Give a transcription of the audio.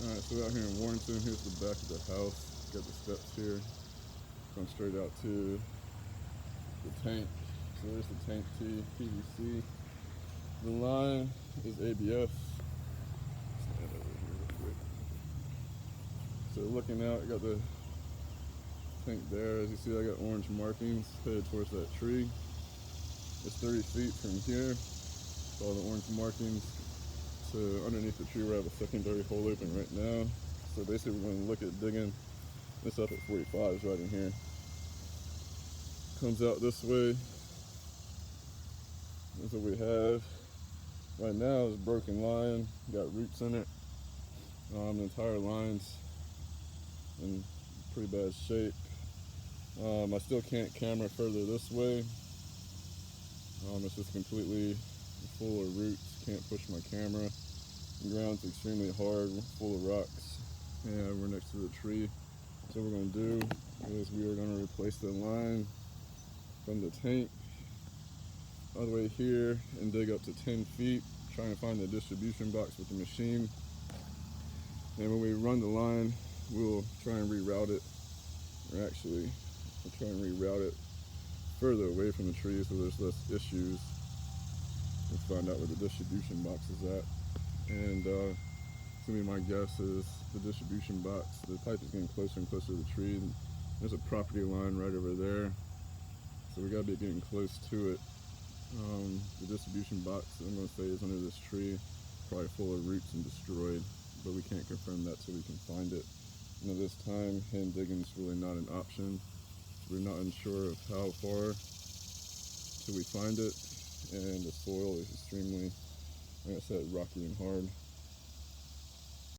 Alright, so out here in Warrenton, here's the back of the house. Got the steps here. Going straight out to the tank. So there's the tank T, PVC. The line is ABS. Stand over here real quick. So looking out, I got the tank there. As you see, I got orange markings headed towards that tree. It's 30 feet from here. All the orange markings to underneath the tree where I have a secondary hole open right now. So basically we're going to look at digging this up at 45s right in here. Comes out this way. That's what we have. Right now is broken line, got roots in it. The entire line's in pretty bad shape. I still can't camera further this way. It's just completely full of roots, can't push my camera. The ground's extremely hard, full of rocks, and we're next to the tree. So what we're going to do is we are going to replace the line from the tank all the way here and dig up to 10 feet, trying to find the distribution box with the machine. And when we run the line, we'll try and reroute it, or actually we'll try and reroute it further away from the tree so there's less issues. We'll find out where the distribution box is at. And to me, my guess is the distribution box, the pipe is getting closer and closer to the tree. And there's a property line right over there, so we gotta be getting close to it. The distribution box, I'm gonna say, is under this tree, probably full of roots and destroyed, but we can't confirm that till we can find it. And at this time, hand digging is really not an option. We're not unsure of how far till we find it, and the soil is extremely, like I said, rocky and hard.